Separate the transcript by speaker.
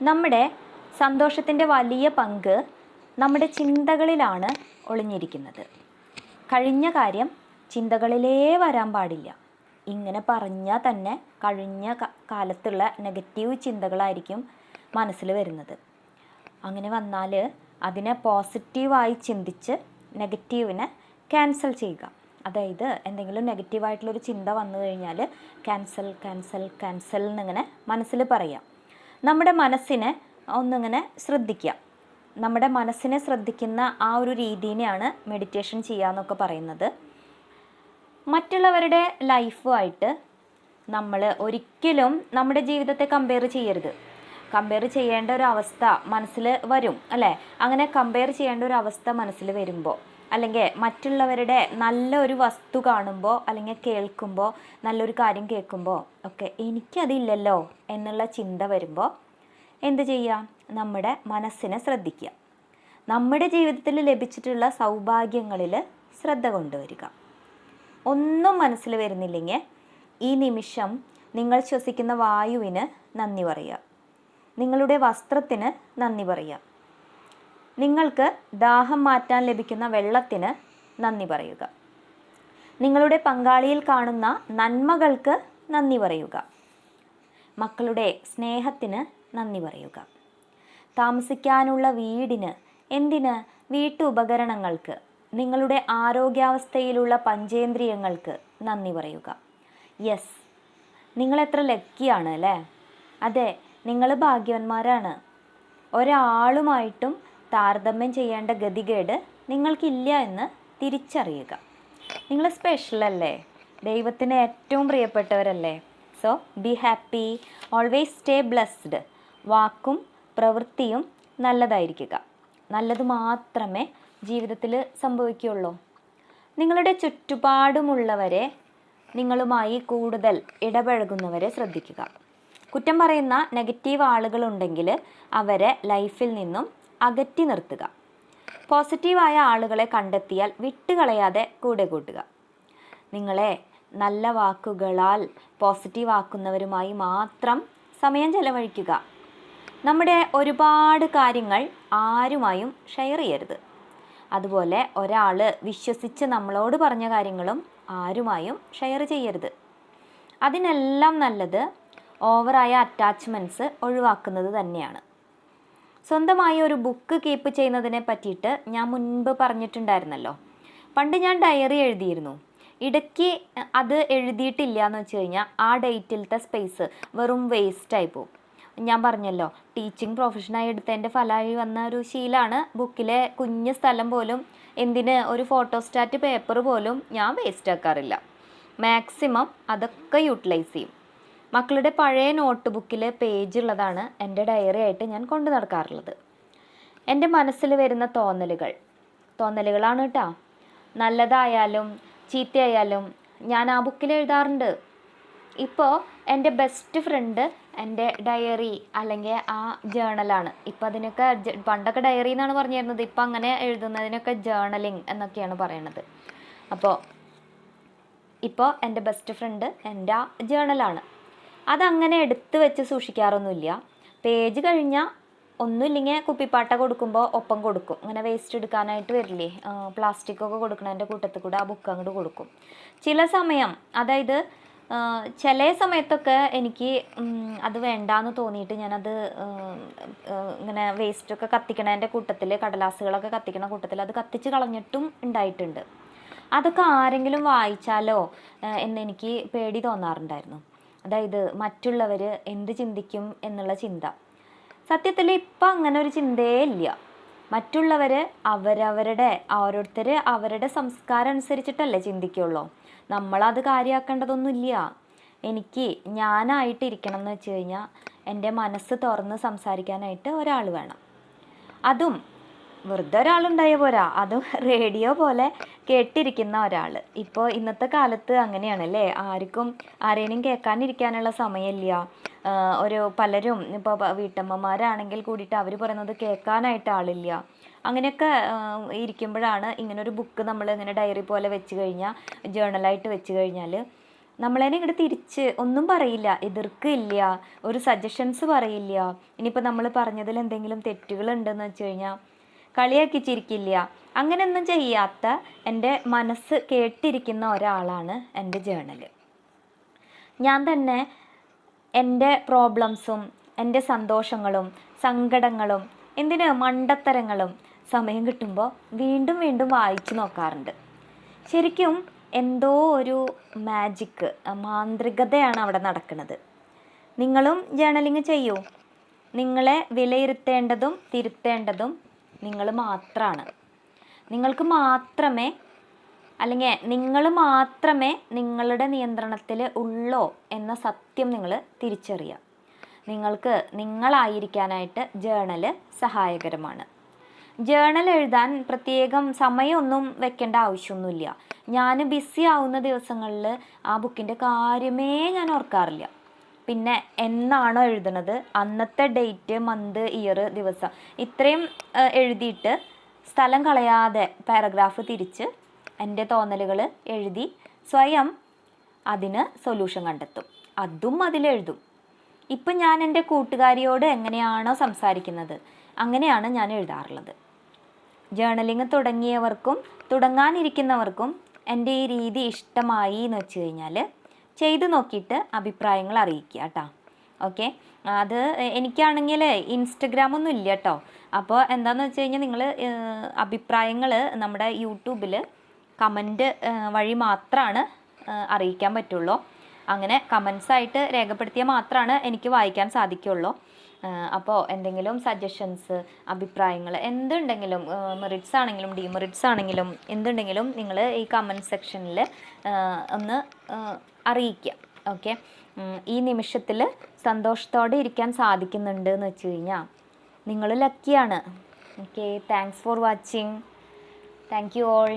Speaker 1: നമ്മുടെ സന്തോഷത്തിൻ്റെ വലിയ പങ്ക് നമ്മുടെ ചിന്തകളിലാണ് ഒളിഞ്ഞിരിക്കുന്നത്. കഴിഞ്ഞ കാര്യം ചിന്തകളിലേ വരാൻ പാടില്ല. ഇങ്ങനെ പറഞ്ഞാൽ തന്നെ കഴിഞ്ഞ കാലത്തുള്ള നെഗറ്റീവ് ചിന്തകളായിരിക്കും മനസ്സിൽ വരുന്നത്. അങ്ങനെ വന്നാൽ അതിനെ പോസിറ്റീവായി ചിന്തിച്ച് നെഗറ്റീവിനെ ക്യാൻസൽ ചെയ്യുക. അതായത് എന്തെങ്കിലും നെഗറ്റീവായിട്ടുള്ളൊരു ചിന്ത വന്നു കഴിഞ്ഞാൽ ക്യാൻസൽ ക്യാൻസൽ ക്യാൻസൽ എന്നിങ്ങനെ മനസ്സിൽ പറയാം. നമ്മുടെ മനസ്സിനെ ഒന്നിങ്ങനെ ശ്രദ്ധിക്കുക. നമ്മുടെ മനസ്സിനെ ശ്രദ്ധിക്കുന്ന ആ ഒരു രീതിനെയാണ് മെഡിറ്റേഷൻ ചെയ്യുക എന്നൊക്കെ പറയുന്നത്. മറ്റുള്ളവരുടെ ലൈഫുമായിട്ട് നമ്മൾ ഒരിക്കലും നമ്മുടെ ജീവിതത്തെ കമ്പയർ ചെയ്യരുത്. കമ്പയർ ചെയ്യേണ്ട ഒരു അവസ്ഥ മനസ്സിൽ വരും അല്ലേ? അങ്ങനെ കമ്പയർ ചെയ്യേണ്ട ഒരു അവസ്ഥ മനസ്സിൽ വരുമ്പോൾ, അല്ലെങ്കിൽ മറ്റുള്ളവരുടെ നല്ലൊരു വസ്തു കാണുമ്പോൾ അല്ലെങ്കിൽ കേൾക്കുമ്പോൾ, നല്ലൊരു കാര്യം കേൾക്കുമ്പോൾ ഒക്കെ എനിക്കതില്ലല്ലോ എന്നുള്ള ചിന്ത വരുമ്പോൾ എന്ത് ചെയ്യുക? നമ്മുടെ മനസ്സിനെ ശ്രദ്ധിക്കുക. നമ്മുടെ ജീവിതത്തിൽ ലഭിച്ചിട്ടുള്ള സൗഭാഗ്യങ്ങളിൽ ശ്രദ്ധ കൊണ്ടുവരിക. ഒന്നും മനസ്സിൽ വരുന്നില്ലെങ്കിൽ ഈ നിമിഷം നിങ്ങൾ ശ്വസിക്കുന്ന വായുവിന് നന്ദി പറയുക. നിങ്ങളുടെ വസ്ത്രത്തിന് നന്ദി പറയുക. നിങ്ങൾക്ക് ദാഹം മാറ്റാൻ ലഭിക്കുന്ന വെള്ളത്തിന് നന്ദി പറയുക. നിങ്ങളുടെ പങ്കാളിയിൽ കാണുന്ന നന്മകൾക്ക് നന്ദി പറയുക. മക്കളുടെ സ്നേഹത്തിന് നന്ദി പറയുക. താമസിക്കാനുള്ള വീടിന്, എന്തിന്, വീട്ടുപകരണങ്ങൾക്ക്, നിങ്ങളുടെ ആരോഗ്യാവസ്ഥയിലുള്ള പഞ്ചേന്ദ്രിയങ്ങൾക്ക് നന്ദി പറയുക. യെസ്, നിങ്ങളെത്ര ലക്കിയാണ് അല്ലേ? അതെ, നിങ്ങൾ ഭാഗ്യവാന്മാരാണ്. ഒരാളുമായിട്ടും താരതമ്യം ചെയ്യേണ്ട ഗതികേട് നിങ്ങൾക്കില്ല എന്ന് തിരിച്ചറിയുക. നിങ്ങൾ സ്പെഷ്യലല്ലേ? ദൈവത്തിന് ഏറ്റവും പ്രിയപ്പെട്ടവരല്ലേ? So be happy, always stay blessed. വാക്കും പ്രവൃത്തിയും നല്ലതായിരിക്കുക. നല്ലത് മാത്രമേ ജീവിതത്തിൽ സംഭവിക്കുകയുള്ളൂ. നിങ്ങളുടെ ചുറ്റുപാടുമുള്ളവരെ, നിങ്ങളുമായി കൂടുതൽ ഇടപഴകുന്നവരെ ശ്രദ്ധിക്കുക. കുറ്റം പറയുന്ന നെഗറ്റീവ് ആളുകളുണ്ടെങ്കിൽ അവരെ ലൈഫിൽ നിന്നും അകറ്റി നിർത്തുക. പോസിറ്റീവായ ആളുകളെ കണ്ടെത്തിയാൽ വിട്ടുകളയാതെ കൂടെ കൂട്ടുക. നിങ്ങളെ നല്ല വാക്കുകളാൽ പോസിറ്റീവ് ആക്കുന്നവരുമായി മാത്രം സമയം ചെലവഴിക്കുക. നമ്മുടെ ഒരുപാട് കാര്യങ്ങൾ ആരുമായും ഷെയർ ചെയ്യരുത്. അതുപോലെ ഒരാൾ വിശ്വസിച്ച് നമ്മളോട് പറഞ്ഞ കാര്യങ്ങളും ആരുമായും ഷെയർ ചെയ്യരുത്. അതിനെല്ലാം നല്ലത് ഓവറായ അറ്റാച്ച്മെൻറ്റ്സ് ഒഴിവാക്കുന്നത് തന്നെയാണ്. സ്വന്തമായി ഒരു ബുക്ക് കീപ്പ് ചെയ്യുന്നതിനെ പറ്റിയിട്ട് ഞാൻ മുൻപ് പറഞ്ഞിട്ടുണ്ടായിരുന്നല്ലോ. പണ്ട് ഞാൻ ഡയറി എഴുതിയിരുന്നു. ഇടയ്ക്ക് അത് എഴുതിയിട്ടില്ല എന്ന് വെച്ച് കഴിഞ്ഞാൽ ആ ഡേറ്റിലത്തെ സ്പേസ് വെറും വേസ്റ്റായി പോകും. ഞാൻ പറഞ്ഞല്ലോ, ടീച്ചിങ് പ്രൊഫഷനായി എടുത്തതിൻ്റെ ഫലമായി വന്ന ഒരു ശീലമാണ്. ബുക്കിലെ കുഞ്ഞ് സ്ഥലം പോലും, എന്തിന് ഒരു ഫോട്ടോസ്റ്റാറ്റ് പേപ്പർ പോലും ഞാൻ വേസ്റ്റ് ആക്കാറില്ല. മാക്സിമം അതൊക്കെ യൂട്ടിലൈസ് ചെയ്യും. മക്കളുടെ പഴയ നോട്ട് ബുക്കിൽ പേജ് ഉള്ളതാണ് എൻ്റെ ഡയറി ആയിട്ട് ഞാൻ കൊണ്ടു നടക്കാറുള്ളത്. എൻ്റെ മനസ്സിൽ വരുന്ന തോന്നലുകളാണ് കേട്ടോ. നല്ലതായാലും ചീത്തയായാലും ഞാൻ ആ ബുക്കിൽ എഴുതാറുണ്ട്. ഇപ്പോൾ എൻ്റെ ബെസ്റ്റ് ഫ്രണ്ട് എൻ്റെ ഡയറി അല്ലെങ്കിൽ ആ ജേണലാണ്. ഇപ്പം അതിനൊക്കെ പണ്ടൊക്കെ ഡയറി എന്നാണ് പറഞ്ഞിരുന്നത്. ഇപ്പം അങ്ങനെ എഴുതുന്നതിനൊക്കെ ജേണലിങ് എന്നൊക്കെയാണ് പറയണത്. ഇപ്പോൾ എൻ്റെ ബെസ്റ്റ് ഫ്രണ്ട് എൻ്റെ ആ ജേണലാണ്. അതങ്ങനെ എടുത്ത് വെച്ച് സൂക്ഷിക്കാറൊന്നുമില്ല. പേജ് കഴിഞ്ഞാൽ ഒന്നുമില്ലെങ്കിൽ കുപ്പിപ്പാട്ട കൊടുക്കുമ്പോൾ ഒപ്പം കൊടുക്കും. അങ്ങനെ വേസ്റ്റ് എടുക്കാനായിട്ട് വരില്ലേ, പ്ലാസ്റ്റിക്കൊക്കെ കൊടുക്കണതിൻ്റെ കൂട്ടത്തിൽ കൂടെ ആ ബുക്ക് അങ്ങോട്ട് കൊടുക്കും. ചില സമയം, അതായത് ചില സമയത്തൊക്കെ എനിക്ക് അത് വേണ്ടാന്ന് തോന്നിയിട്ട് ഞാനത് ഇങ്ങനെ വേസ്റ്റൊക്കെ കത്തിക്കണതിൻ്റെ കൂട്ടത്തിൽ, കടലാസുകളൊക്കെ കത്തിക്കണ കൂട്ടത്തിൽ അത് കത്തിച്ച് കളഞ്ഞിട്ടും ഉണ്ടായിട്ടുണ്ട്. അതൊക്കെ ആരെങ്കിലും വായിച്ചാലോ എന്നെനിക്ക് പേടി തോന്നാറുണ്ടായിരുന്നു. അതായത് മറ്റുള്ളവർ എന്ത് ചിന്തിക്കും എന്നുള്ള ചിന്ത. സത്യത്തിൽ ഇപ്പം അങ്ങനെ ഒരു ചിന്തയേ ഇല്ല. മറ്റുള്ളവർ ഓരോരുത്തർ അവരുടെ സംസ്കാരം അനുസരിച്ചിട്ടല്ലേ ചിന്തിക്കുള്ളൂ. നമ്മളത് കാര്യമാക്കേണ്ടതൊന്നുമില്ല. എനിക്ക് ഞാനായിട്ടിരിക്കണം എന്ന് വെച്ച് കഴിഞ്ഞാൽ എൻ്റെ മനസ്സ് തുറന്ന് സംസാരിക്കാനായിട്ട് ഒരാൾ വേണം. അതും വെറുതെ ഒരാളുണ്ടായ പോരാ, അതും റേഡിയോ പോലെ കേട്ടിരിക്കുന്ന ഒരാൾ. ഇപ്പോൾ ഇന്നത്തെ കാലത്ത് അങ്ങനെയാണല്ലേ, ആരെയും കേൾക്കാനിരിക്കാനുള്ള സമയമില്ല. പലരും ഇപ്പോൾ വീട്ടമ്മമാരാണെങ്കിൽ കൂടിയിട്ട് അവർ പറയുന്നത് കേൾക്കാനായിട്ട് ആളില്ല. അങ്ങനെയൊക്കെ ഇരിക്കുമ്പോഴാണ് ഇങ്ങനൊരു ബുക്ക് നമ്മൾ ഇങ്ങനെ ഡയറി പോലെ വെച്ച് കഴിഞ്ഞാൽ, ജേണലായിട്ട് വെച്ച് കഴിഞ്ഞാൽ നമ്മളതിനെ ഇങ്ങോട്ട് തിരിച്ച് ഒന്നും പറയില്ല, എതിർക്കില്ല, ഒരു സജഷൻസ് പറയില്ല. ഇനിയിപ്പോൾ നമ്മൾ പറഞ്ഞതിൽ എന്തെങ്കിലും തെറ്റുകളുണ്ടെന്ന് വെച്ച് കഴിഞ്ഞാൽ കളിയാക്കി ചിരിക്കില്ല. അങ്ങനെയൊന്നും ചെയ്യാത്ത എൻ്റെ മനസ്സ് കേട്ടിരിക്കുന്ന ഒരാളാണ് എൻ്റെ ജേണൽ. ഞാൻ തന്നെ എൻ്റെ പ്രോബ്ലംസും എൻ്റെ സന്തോഷങ്ങളും സങ്കടങ്ങളും എന്തിന് മണ്ടത്തരങ്ങളും സമയം കിട്ടുമ്പോൾ വീണ്ടും വീണ്ടും വായിച്ചു നോക്കാറുണ്ട്. ശരിക്കും എന്തോ ഒരു മാജിക്ക്, മാന്ത്രികതയാണ് അവിടെ നടക്കുന്നത്. നിങ്ങളും ജേണലിങ് ചെയ്യൂ. നിങ്ങളെ വിലയിരുത്തേണ്ടതും തിരുത്തേണ്ടതും നിങ്ങൾ മാത്രമാണ്. നിങ്ങൾക്ക് മാത്രമേ, അല്ലെങ്കിൽ നിങ്ങൾ മാത്രമേ നിങ്ങളുടെ നിയന്ത്രണത്തിൽ ഉള്ളോ എന്ന സത്യം നിങ്ങൾ തിരിച്ചറിയുക. നിങ്ങൾക്ക് നിങ്ങളായിരിക്കാനായിട്ട് ജേണൽ സഹായകരമാണ്. ജേണൽ എഴുതാൻ പ്രത്യേകം സമയമൊന്നും വെക്കേണ്ട ആവശ്യമൊന്നുമില്ല. ഞാൻ ബിസി ആവുന്ന ദിവസങ്ങളിൽ ആ ബുക്കിൻ്റെ കാര്യമേ ഞാൻ ഓർക്കാറില്ല. പിന്നെ എന്നാണോ എഴുതുന്നത് അന്നത്തെ ഡേറ്റ്, മന്ത്, ഇയർ, ദിവസം ഇത്രയും എഴുതിയിട്ട് സ്ഥലം കളയാതെ പാരഗ്രാഫ് തിരിച്ച് എൻ്റെ തോന്നലുകൾ എഴുതി സ്വയം അതിന് സൊല്യൂഷൻ കണ്ടെത്തും. അതും അതിലെഴുതും. ഇപ്പം ഞാൻ എൻ്റെ കൂട്ടുകാരിയോട് എങ്ങനെയാണോ സംസാരിക്കുന്നത് അങ്ങനെയാണ് ഞാൻ എഴുതാറുള്ളത്. ജേണലിങ് തുടങ്ങിയവർക്കും തുടങ്ങാനിരിക്കുന്നവർക്കും എൻ്റെ ഈ രീതി ഇഷ്ടമായി എന്ന് വെച്ച് കഴിഞ്ഞാൽ ചെയ്തു നോക്കിയിട്ട് അഭിപ്രായങ്ങൾ അറിയിക്കുക കേട്ടോ. ഓക്കെ, അത് എനിക്കാണെങ്കിൽ ഇൻസ്റ്റഗ്രാമൊന്നും ഇല്ല കേട്ടോ. അപ്പോൾ എന്താണെന്ന് വെച്ച് കഴിഞ്ഞാൽ നിങ്ങൾ അഭിപ്രായങ്ങൾ നമ്മുടെ യൂട്യൂബിൽ കമൻറ്റ് വഴി മാത്രമാണ് അറിയിക്കാൻ പറ്റുള്ളൂ. അങ്ങനെ കമൻസായിട്ട് രേഖപ്പെടുത്തിയാൽ മാത്രമാണ് എനിക്ക് വായിക്കാൻ സാധിക്കുള്ളൂ. അപ്പോൾ എന്തെങ്കിലും സജഷൻസ്, അഭിപ്രായങ്ങൾ എന്തുണ്ടെങ്കിലും, മെറിറ്റ്സ് ആണെങ്കിലും ഡിമെറിറ്റ്സ് ആണെങ്കിലും എന്തുണ്ടെങ്കിലും നിങ്ങൾ ഈ കമൻറ്റ് സെക്ഷനിൽ ഒന്ന് അറിയിക്കുക. ഓക്കെ, ഈ നിമിഷത്തിൽ സന്തോഷത്തോടെ ഇരിക്കാൻ സാധിക്കുന്നുണ്ട് എന്ന് വെച്ച് കഴിഞ്ഞാൽ നിങ്ങൾ ലക്കിയാണ്. Okay, thanks for watching. Thank you all.